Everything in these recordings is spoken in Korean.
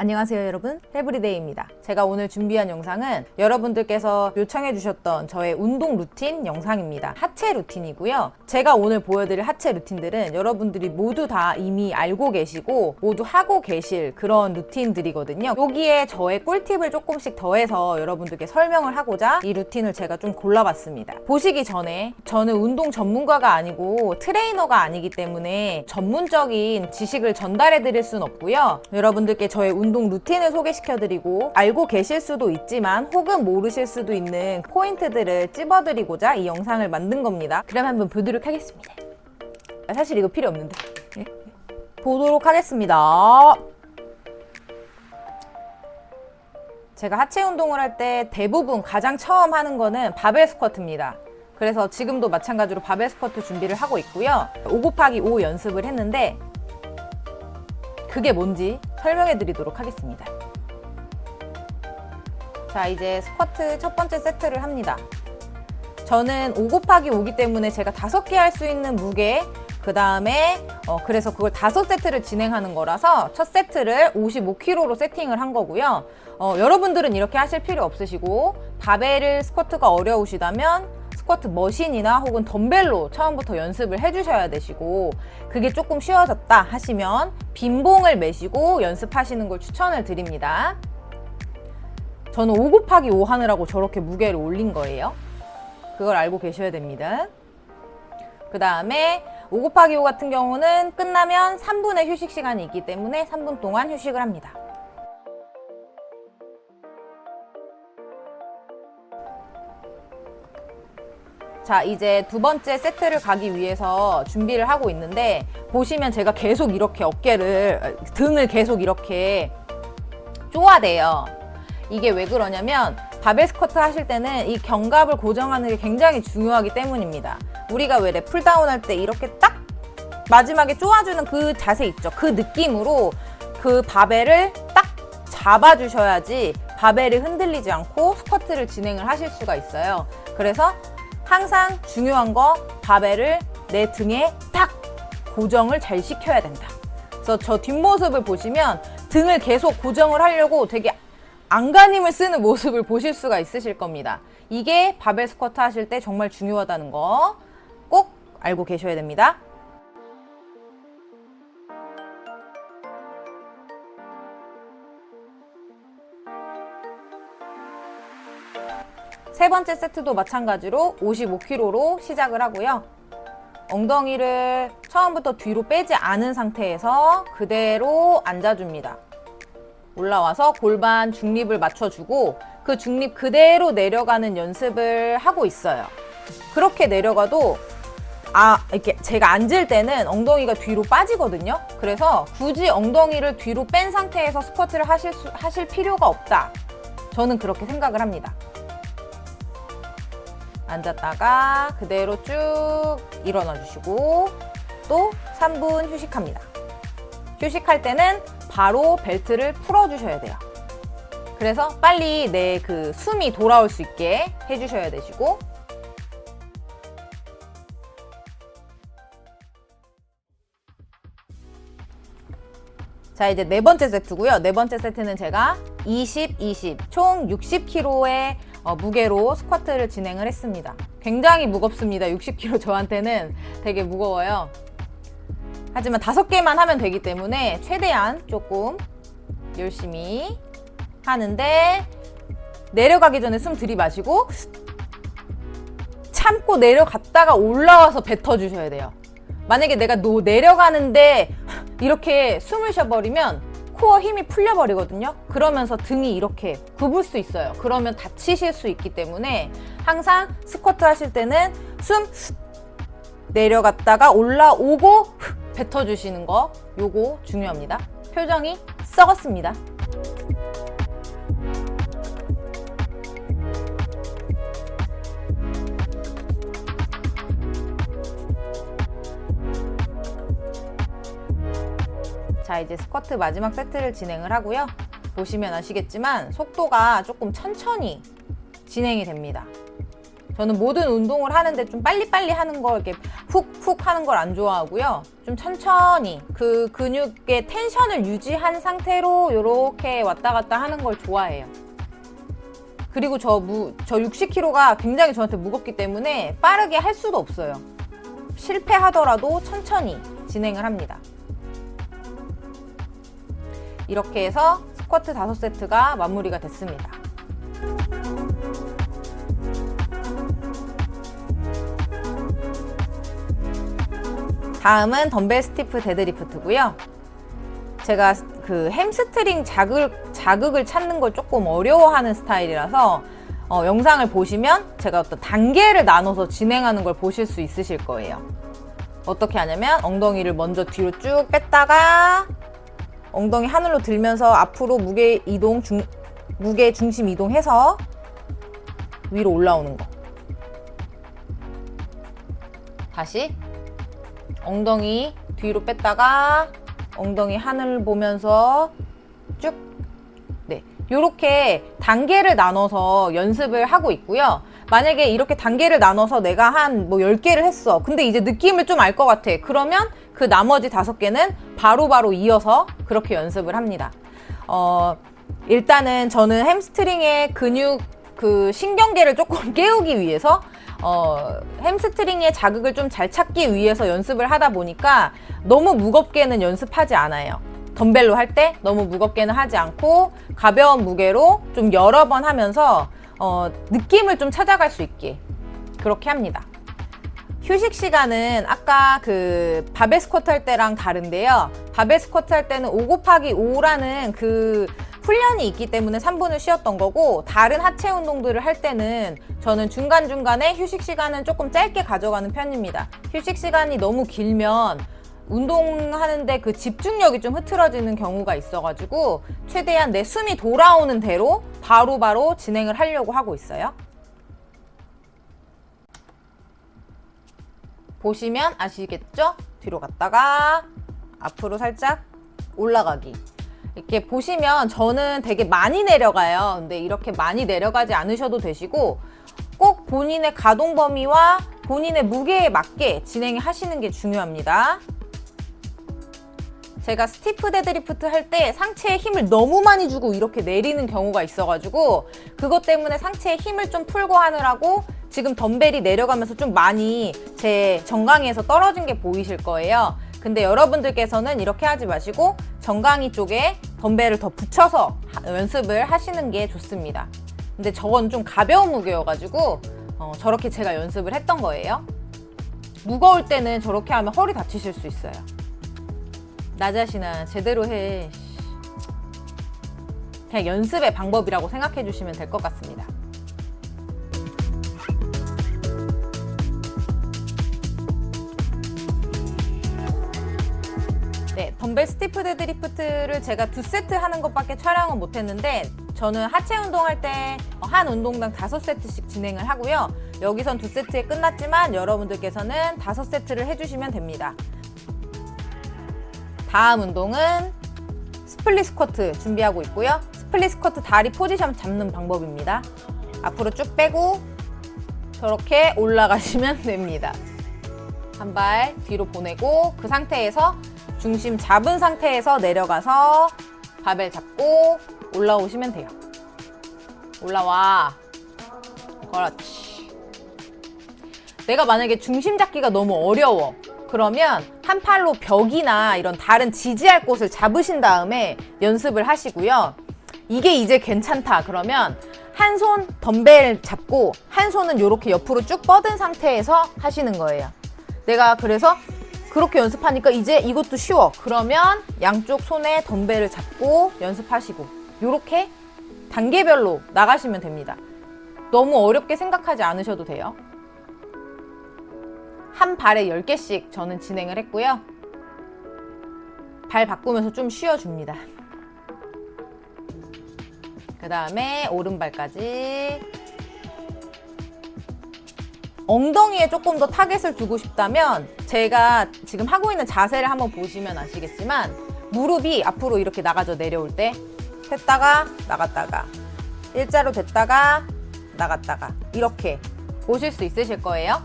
안녕하세요 여러분, 에브리데이입니다. 제가 오늘 준비한 영상은 여러분들께서 요청해 주셨던 저의 운동 루틴 영상입니다. 하체 루틴이고요. 제가 오늘 보여드릴 하체 루틴들은 여러분들이 모두 다 이미 알고 계시고 모두 하고 계실 그런 루틴들이거든요. 여기에 저의 꿀팁을 조금씩 더해서 여러분들께 설명을 하고자 이 루틴을 제가 좀 골라봤습니다. 보시기 전에 저는 운동 전문가가 아니고 트레이너가 아니기 때문에 전문적인 지식을 전달해 드릴 수는 없고요. 여러분들께 저의 운동 루틴을 소개시켜드리고 알고 계실 수도 있지만 혹은 모르실 수도 있는 포인트들을 찝어드리고자 이 영상을 만든 겁니다. 그럼 한번 보도록 하겠습니다. 사실 이거 필요 없는데 보도록 하겠습니다. 제가 하체 운동을 할 때 대부분 가장 처음 하는 거는 바벨 스쿼트입니다. 그래서 지금도 마찬가지로 바벨 스쿼트 준비를 하고 있고요. 5×5 연습을 했는데 그게 뭔지 설명해 드리도록 하겠습니다. 자, 이제 스쿼트 첫 번째 세트를 합니다. 저는 5×5이기 때문에 제가 5개 할 수 있는 무게, 그 다음에 그래서 그걸 5세트를 진행하는 거라서 첫 세트를 55kg로 세팅을 한 거고요. 여러분들은 이렇게 하실 필요 없으시고 바벨 스쿼트가 어려우시다면 스쿼트 머신이나 혹은 덤벨로 처음부터 연습을 해주셔야 되시고, 그게 조금 쉬워졌다 하시면 빈봉을 매시고 연습하시는 걸 추천을 드립니다. 저는 5×5 하느라고 저렇게 무게를 올린 거예요. 그걸 알고 계셔야 됩니다. 그 다음에 5×5 같은 경우는 끝나면 3분의 휴식 시간이 있기 때문에 3분 동안 휴식을 합니다. 자, 이제 두 번째 세트를 가기 위해서 준비를 하고 있는데, 보시면 제가 계속 이렇게 등을 계속 이렇게 쪼아대요. 이게 왜 그러냐면 바벨 스쿼트 하실 때는 이 견갑을 고정하는 게 굉장히 중요하기 때문입니다. 우리가 왜 랩풀다운 할 때 이렇게 딱 마지막에 쪼아주는 그 자세 있죠? 그 느낌으로 그 바벨을 딱 잡아주셔야지 바벨이 흔들리지 않고 스쿼트를 진행을 하실 수가 있어요. 그래서 항상 중요한 거, 바벨을 내 등에 딱 고정을 잘 시켜야 된다. 그래서 저 뒷모습을 보시면 등을 계속 고정을 하려고 되게 안간힘을 쓰는 모습을 보실 수가 있으실 겁니다. 이게 바벨 스쿼트 하실 때 정말 중요하다는 거 꼭 알고 계셔야 됩니다. 세 번째 세트도 마찬가지로 55kg로 시작을 하고요. 엉덩이를 처음부터 뒤로 빼지 않은 상태에서 그대로 앉아줍니다. 올라와서 골반 중립을 맞춰주고 그 중립 그대로 내려가는 연습을 하고 있어요. 그렇게 내려가도 이렇게 제가 앉을 때는 엉덩이가 뒤로 빠지거든요. 그래서 굳이 엉덩이를 뒤로 뺀 상태에서 스쿼트를 하실 필요가 없다. 저는 그렇게 생각을 합니다. 앉았다가 그대로 쭉 일어나 주시고 또 3분 휴식합니다. 휴식할 때는 바로 벨트를 풀어 주셔야 돼요. 그래서 빨리 내 그 숨이 돌아올 수 있게 해 주셔야 되시고, 자, 이제 네 번째 세트고요. 네 번째 세트는 제가 20, 총 60kg의 무게로 스쿼트를 진행을 했습니다. 굉장히 무겁습니다. 60kg 저한테는 되게 무거워요. 하지만 5개만 하면 되기 때문에 최대한 조금 열심히 하는데, 내려가기 전에 숨 들이마시고 참고 내려갔다가 올라와서 뱉어주셔야 돼요. 만약에 내가 내려가는데 이렇게 숨을 쉬어버리면 코어 힘이 풀려버리거든요. 그러면서 등이 이렇게 굽을 수 있어요. 그러면 다치실 수 있기 때문에 항상 스쿼트 하실 때는 숨 내려갔다가 올라오고 뱉어주시는 거, 요거 중요합니다. 표정이 썩었습니다. 자, 이제 스쿼트 마지막 세트를 진행을 하고요. 보시면 아시겠지만 속도가 조금 천천히 진행이 됩니다. 저는 모든 운동을 하는데 좀 빨리빨리 하는 걸 이렇게 훅훅 하는 걸 안 좋아하고요. 좀 천천히 그 근육의 텐션을 유지한 상태로 이렇게 왔다 갔다 하는 걸 좋아해요. 그리고 저 60kg가 굉장히 저한테 무겁기 때문에 빠르게 할 수도 없어요. 실패하더라도 천천히 진행을 합니다. 이렇게 해서 스쿼트 5세트가 마무리가 됐습니다. 다음은 덤벨 스티프 데드리프트고요. 제가 그 햄스트링 자극을 찾는 걸 조금 어려워하는 스타일이라서 영상을 보시면 제가 어떤 단계를 나눠서 진행하는 걸 보실 수 있으실 거예요. 어떻게 하냐면 엉덩이를 먼저 뒤로 쭉 뺐다가 엉덩이 하늘로 들면서 앞으로 무게 중심 이동해서 위로 올라오는 거. 다시 엉덩이 뒤로 뺐다가 엉덩이 하늘 보면서 쭉, 네, 요렇게 단계를 나눠서 연습을 하고 있고요. 만약에 이렇게 단계를 나눠서 내가 한 10개를 했어. 근데 이제 느낌을 좀 알 것 같아. 그러면 그 나머지 5개는 바로바로 이어서 그렇게 연습을 합니다. 일단은 저는 햄스트링의 근육 그 신경계를 조금 깨우기 위해서 햄스트링의 자극을 좀 잘 찾기 위해서 연습을 하다 보니까 너무 무겁게는 연습하지 않아요. 덤벨로 할 때 너무 무겁게는 하지 않고 가벼운 무게로 좀 여러 번 하면서 느낌을 좀 찾아갈 수 있게 그렇게 합니다. 휴식 시간은 아까 그 바벨 스쿼트 할 때랑 다른데요. 바벨 스쿼트 할 때는 5×5라는 그 훈련이 있기 때문에 3분을 쉬었던 거고, 다른 하체 운동들을 할 때는 저는 중간중간에 휴식 시간은 조금 짧게 가져가는 편입니다. 휴식 시간이 너무 길면 운동하는데 그 집중력이 좀 흐트러지는 경우가 있어가지고 최대한 내 숨이 돌아오는 대로 바로바로 진행을 하려고 하고 있어요. 보시면 아시겠죠? 뒤로 갔다가 앞으로 살짝 올라가기. 이렇게 보시면 저는 되게 많이 내려가요. 근데 이렇게 많이 내려가지 않으셔도 되시고 꼭 본인의 가동 범위와 본인의 무게에 맞게 진행하시는 게 중요합니다. 제가 스티프 데드리프트 할 때 상체에 힘을 너무 많이 주고 이렇게 내리는 경우가 있어가지고 그것 때문에 상체에 힘을 좀 풀고 하느라고 지금 덤벨이 내려가면서 좀 많이 제 정강이에서 떨어진 게 보이실 거예요. 근데 여러분들께서는 이렇게 하지 마시고 정강이 쪽에 덤벨을 더 붙여서 연습을 하시는 게 좋습니다. 근데 저건 좀 가벼운 무게여가지고 저렇게 제가 연습을 했던 거예요. 무거울 때는 저렇게 하면 허리 다치실 수 있어요. 나 자신아 제대로 해. 그냥 연습의 방법이라고 생각해 주시면 될 것 같습니다. 네, 덤벨 스티프 데드리프트를 제가 2세트 하는 것밖에 촬영은 못했는데 저는 하체 운동할 때 한 운동당 5세트씩 진행을 하고요. 여기선 2세트에 끝났지만 여러분들께서는 5세트를 해주시면 됩니다. 다음 운동은 스플릿 스쿼트 준비하고 있고요. 스플릿 스쿼트 다리 포지션 잡는 방법입니다. 앞으로 쭉 빼고 저렇게 올라가시면 됩니다. 한 발 뒤로 보내고 그 상태에서 중심 잡은 상태에서 내려가서 바벨 잡고 올라오시면 돼요. 올라와. 그렇지. 내가 만약에 중심 잡기가 너무 어려워. 그러면 한 팔로 벽이나 이런 다른 지지할 곳을 잡으신 다음에 연습을 하시고요. 이게 이제 괜찮다. 그러면 한 손 덤벨 잡고 한 손은 이렇게 옆으로 쭉 뻗은 상태에서 하시는 거예요. 내가 그래서 그렇게 연습하니까 이제 이것도 쉬워. 그러면 양쪽 손에 덤벨을 잡고 연습하시고 이렇게 단계별로 나가시면 됩니다. 너무 어렵게 생각하지 않으셔도 돼요. 한 발에 10개씩 저는 진행을 했고요. 발 바꾸면서 좀 쉬어줍니다. 그 다음에 오른발까지. 엉덩이에 조금 더 타겟을 두고 싶다면 제가 지금 하고 있는 자세를 한번 보시면 아시겠지만 무릎이 앞으로 이렇게 나가죠. 내려올 때 됐다가 나갔다가 일자로 됐다가 나갔다가 이렇게 보실 수 있으실 거예요.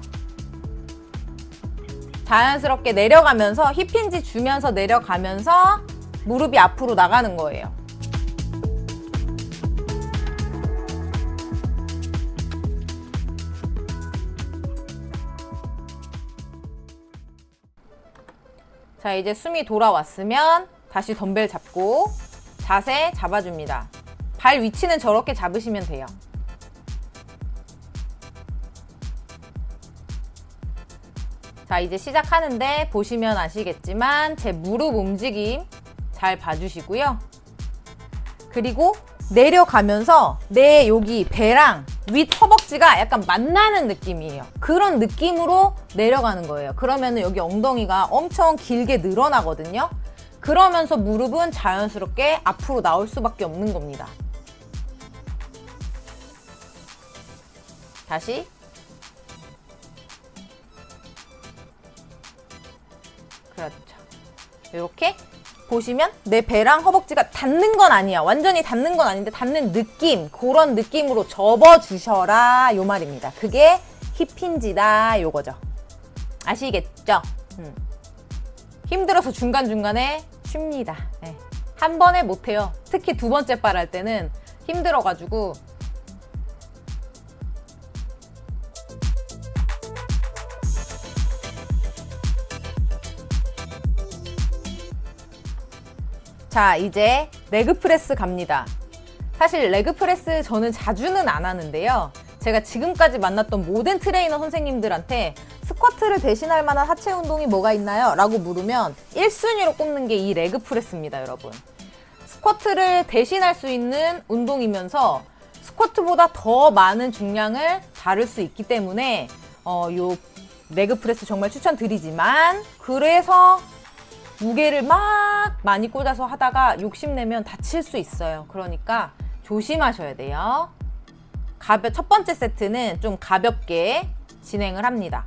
자연스럽게 내려가면서 힙힌지 주면서 내려가면서 무릎이 앞으로 나가는 거예요. 자, 이제 숨이 돌아왔으면 다시 덤벨 잡고 자세 잡아줍니다. 발 위치는 저렇게 잡으시면 돼요. 자, 이제 시작하는데 보시면 아시겠지만 제 무릎 움직임 잘 봐주시고요. 그리고 내려가면서 내 여기 배랑 윗 허벅지가 약간 만나는 느낌이에요. 그런 느낌으로 내려가는 거예요. 그러면 여기 엉덩이가 엄청 길게 늘어나거든요. 그러면서 무릎은 자연스럽게 앞으로 나올 수밖에 없는 겁니다. 다시. 그렇죠. 이렇게 보시면 내 배랑 허벅지가 닿는 건 아니야. 완전히 닿는 건 아닌데 닿는 느낌, 그런 느낌으로 접어주셔라 요 말입니다. 그게 힙힌지다 요거죠. 아시겠죠? 힘들어서 중간중간에 쉽니다. 네. 한 번에 못해요. 특히 두 번째 발 할 때는 힘들어가지고. 자, 이제 레그 프레스 갑니다. 사실 레그 프레스 저는 자주는 안 하는데요. 제가 지금까지 만났던 모든 트레이너 선생님들한테 스쿼트를 대신할 만한 하체 운동이 뭐가 있나요? 라고 물으면 1순위로 꼽는 게 이 레그 프레스입니다, 여러분. 스쿼트를 대신할 수 있는 운동이면서 스쿼트보다 더 많은 중량을 다룰 수 있기 때문에 요 레그 프레스 정말 추천드리지만, 그래서 무게를 막 많이 꽂아서 하다가 욕심내면 다칠 수 있어요. 그러니까 조심하셔야 돼요. 첫 번째 세트는 좀 가볍게 진행을 합니다.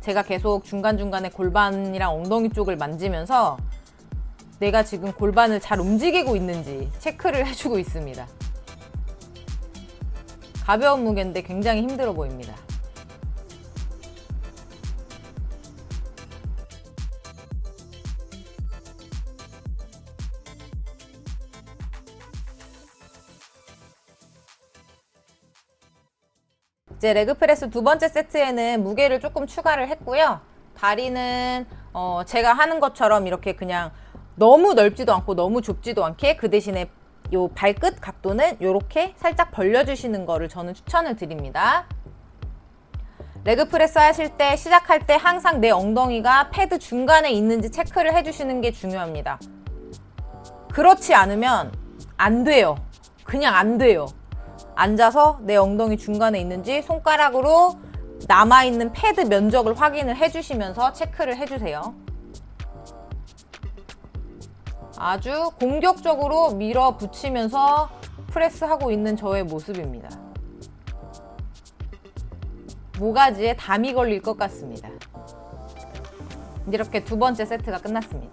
제가 계속 중간중간에 골반이랑 엉덩이 쪽을 만지면서 내가 지금 골반을 잘 움직이고 있는지 체크를 해주고 있습니다. 가벼운 무게인데 굉장히 힘들어 보입니다. 이제 레그 프레스 두 번째 세트에는 무게를 조금 추가를 했고요. 다리는 제가 하는 것처럼 이렇게 그냥 너무 넓지도 않고 너무 좁지도 않게, 그 대신에 요 발끝 각도는 이렇게 살짝 벌려주시는 거를 저는 추천을 드립니다. 레그 프레스 하실 때, 시작할 때 항상 내 엉덩이가 패드 중간에 있는지 체크를 해주시는 게 중요합니다. 그렇지 않으면 안 돼요. 그냥 안 돼요. 앉아서 내 엉덩이 중간에 있는지 손가락으로 남아있는 패드 면적을 확인을 해주시면서 체크를 해주세요. 아주 공격적으로 밀어붙이면서 프레스하고 있는 저의 모습입니다. 모가지에 담이 걸릴 것 같습니다. 이렇게 두 번째 세트가 끝났습니다.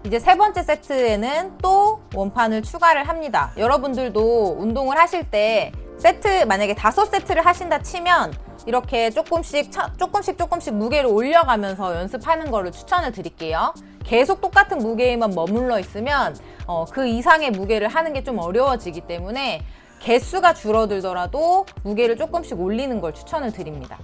이제 세 번째 세트에는 또 원판을 추가를 합니다. 여러분들도 운동을 하실 때 세트, 만약에 5세트를 하신다 치면 이렇게 조금씩 무게를 올려가면서 연습하는 거를 추천을 드릴게요. 계속 똑같은 무게에만 머물러 있으면 그 이상의 무게를 하는 게 좀 어려워지기 때문에 개수가 줄어들더라도 무게를 조금씩 올리는 걸 추천을 드립니다.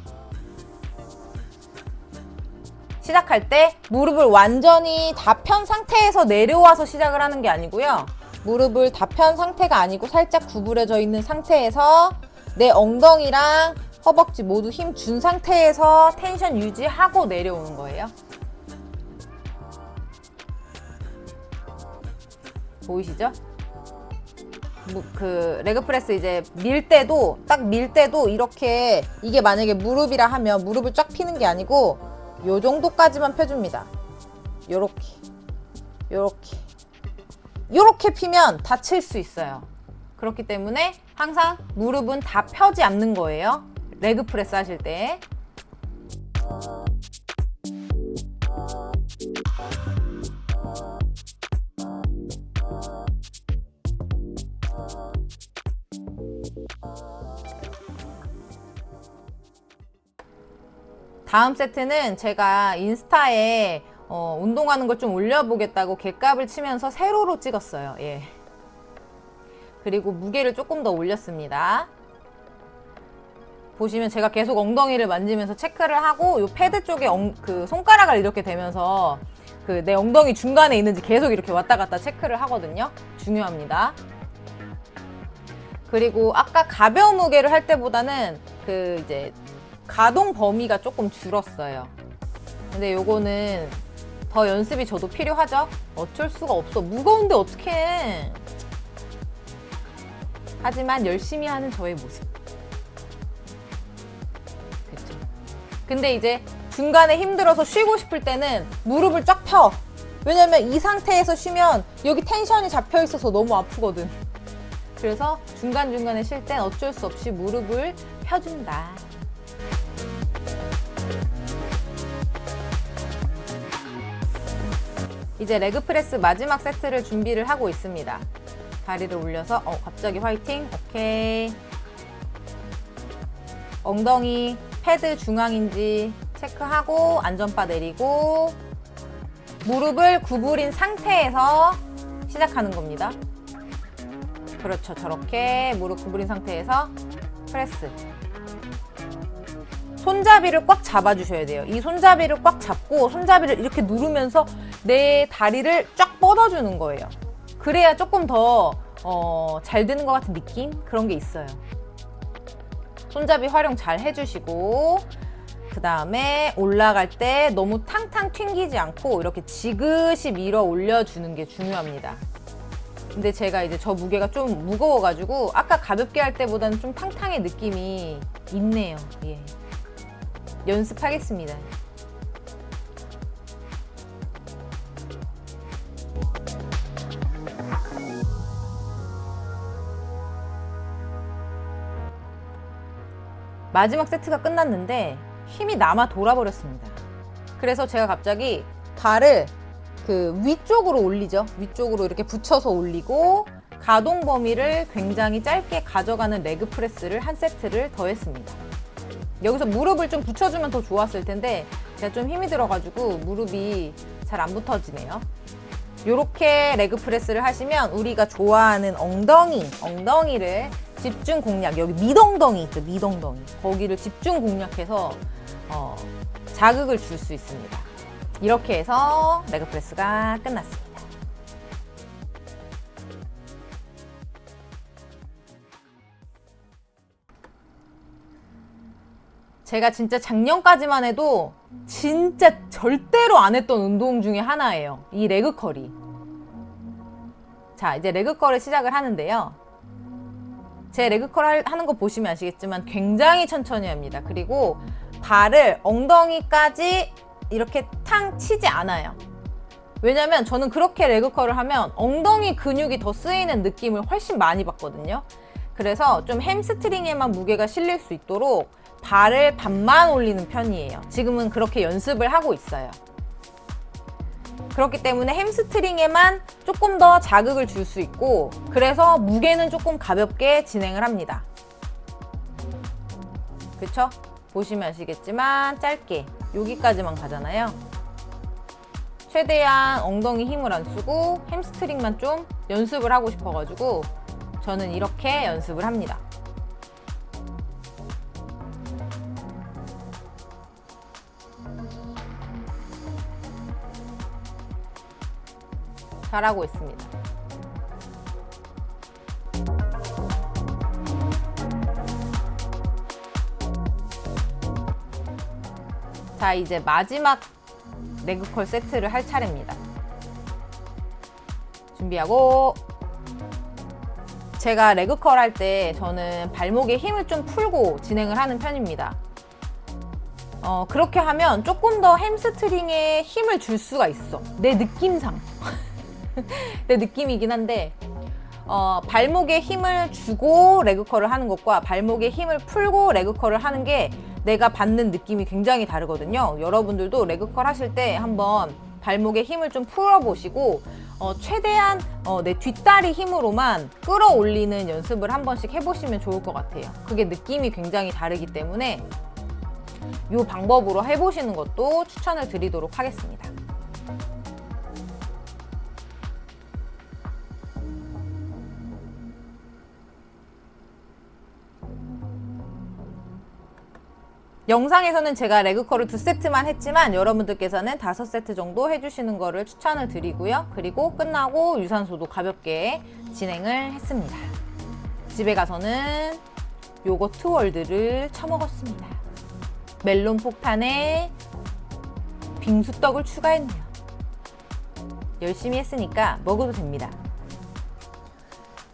시작할 때 무릎을 완전히 다 편 상태에서 내려와서 시작을 하는 게 아니고요. 무릎을 다 편 상태가 아니고 살짝 구부려져 있는 상태에서 내 엉덩이랑 허벅지 모두 힘 준 상태에서 텐션 유지하고 내려오는 거예요. 보이시죠? 그 레그 프레스 이제 밀 때도, 딱 밀 때도 이렇게, 이게 만약에 무릎이라 하면 무릎을 쫙 피는 게 아니고 요 정도까지만 펴줍니다. 요렇게 피면 다칠 수 있어요. 그렇기 때문에 항상 무릎은 다 펴지 않는 거예요. 레그 프레스 하실 때. 다음 세트는 제가 인스타에 운동하는 걸 좀 올려보겠다고 갯값을 치면서 세로로 찍었어요. 예. 그리고 무게를 조금 더 올렸습니다. 보시면 제가 계속 엉덩이를 만지면서 체크를 하고 요 패드 쪽에 그 손가락을 이렇게 대면서 그 내 엉덩이 중간에 있는지 계속 이렇게 왔다 갔다 체크를 하거든요. 중요합니다. 그리고 아까 가벼운 무게를 할 때보다는 그 이제 가동 범위가 조금 줄었어요. 근데 요거는 더 연습이 저도 필요하죠. 어쩔 수가 없어. 무거운데 어떡해. 하지만 열심히 하는 저의 모습. 그쵸. 근데 이제 중간에 힘들어서 쉬고 싶을 때는 무릎을 쫙 펴. 왜냐면 이 상태에서 쉬면 여기 텐션이 잡혀 있어서 너무 아프거든. 그래서 중간중간에 쉴 땐 어쩔 수 없이 무릎을 펴준다. 이제 레그프레스 마지막 세트를 준비를 하고 있습니다. 다리를 올려서 갑자기 화이팅. 오케이. 엉덩이 패드 중앙인지 체크하고 안전바 내리고 무릎을 구부린 상태에서 시작하는 겁니다. 그렇죠. 저렇게 무릎 구부린 상태에서 프레스. 손잡이를 꽉 잡아주셔야 돼요. 이 손잡이를 꽉 잡고 손잡이를 이렇게 누르면서 내 다리를 쫙 뻗어주는 거예요. 그래야 조금 더 잘 드는 것 같은 느낌? 그런 게 있어요. 손잡이 활용 잘 해주시고 그 다음에 올라갈 때 너무 탕탕 튕기지 않고 이렇게 지그시 밀어 올려주는 게 중요합니다. 근데 제가 이제 저 무게가 좀 무거워가지고 아까 가볍게 할 때보다는 좀 탕탕의 느낌이 있네요. 예. 연습하겠습니다. 마지막 세트가 끝났는데 힘이 남아 돌아버렸습니다. 그래서 제가 갑자기 발을 그 위쪽으로 올리죠. 위쪽으로 이렇게 붙여서 올리고 가동 범위를 굉장히 짧게 가져가는 레그 프레스를 한 세트를 더 했습니다. 여기서 무릎을 좀 붙여주면 더 좋았을 텐데 제가 좀 힘이 들어가지고 무릎이 잘 안 붙어지네요. 이렇게 레그 프레스를 하시면 우리가 좋아하는 엉덩이를 집중 공략, 여기 밑엉덩이 있죠, 밑엉덩이. 거기를 집중 공략해서 자극을 줄 수 있습니다. 이렇게 해서 레그 프레스가 끝났습니다. 제가 진짜 작년까지만 해도 진짜 절대로 안 했던 운동 중에 하나예요. 이 레그 컬이. 자, 이제 레그 컬을 시작을 하는데요. 제 레그 컬 하는 거 보시면 아시겠지만 굉장히 천천히 합니다. 그리고 발을 엉덩이까지 이렇게 탕 치지 않아요. 왜냐면 저는 그렇게 레그 컬을 하면 엉덩이 근육이 더 쓰이는 느낌을 훨씬 많이 받거든요. 그래서 좀 햄스트링에만 무게가 실릴 수 있도록 발을 반만 올리는 편이에요. 지금은 그렇게 연습을 하고 있어요. 그렇기 때문에 햄스트링에만 조금 더 자극을 줄 수 있고, 그래서 무게는 조금 가볍게 진행을 합니다. 그쵸? 보시면 아시겠지만 짧게 여기까지만 가잖아요. 최대한 엉덩이 힘을 안 쓰고 햄스트링만 좀 연습을 하고 싶어가지고 저는 이렇게 연습을 합니다. 잘하고 있습니다. 자, 이제 마지막 레그컬 세트를 할 차례입니다. 준비하고, 제가 레그컬 할 때 저는 발목에 힘을 좀 풀고 진행을 하는 편입니다. 그렇게 하면 조금 더 햄스트링에 힘을 줄 수가 있어. 내 느낌상. 내 느낌이긴 한데, 발목에 힘을 주고 레그컬을 하는 것과 발목에 힘을 풀고 레그컬을 하는 게 내가 받는 느낌이 굉장히 다르거든요. 여러분들도 레그컬 하실 때 한번 발목에 힘을 좀 풀어보시고 최대한 내 뒷다리 힘으로만 끌어올리는 연습을 한 번씩 해보시면 좋을 것 같아요. 그게 느낌이 굉장히 다르기 때문에 이 방법으로 해보시는 것도 추천을 드리도록 하겠습니다. 영상에서는 제가 레그컬을 2세트만 했지만 여러분들께서는 5세트 정도 해주시는 거를 추천을 드리고요. 그리고 끝나고 유산소도 가볍게 진행을 했습니다. 집에 가서는 요거트 월드를 처먹었습니다. 멜론 폭탄에 빙수떡을 추가했네요. 열심히 했으니까 먹어도 됩니다.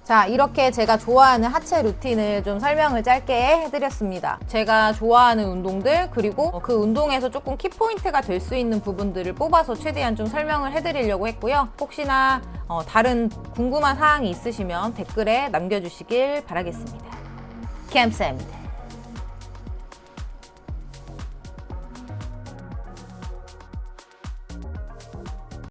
자, 이렇게 제가 좋아하는 하체 루틴을 좀 설명을 짧게 해드렸습니다. 제가 좋아하는 운동들, 그리고 그 운동에서 조금 키포인트가 될 수 있는 부분들을 뽑아서 최대한 좀 설명을 해드리려고 했고요. 혹시나 다른 궁금한 사항이 있으시면 댓글에 남겨주시길 바라겠습니다. 감사합니다.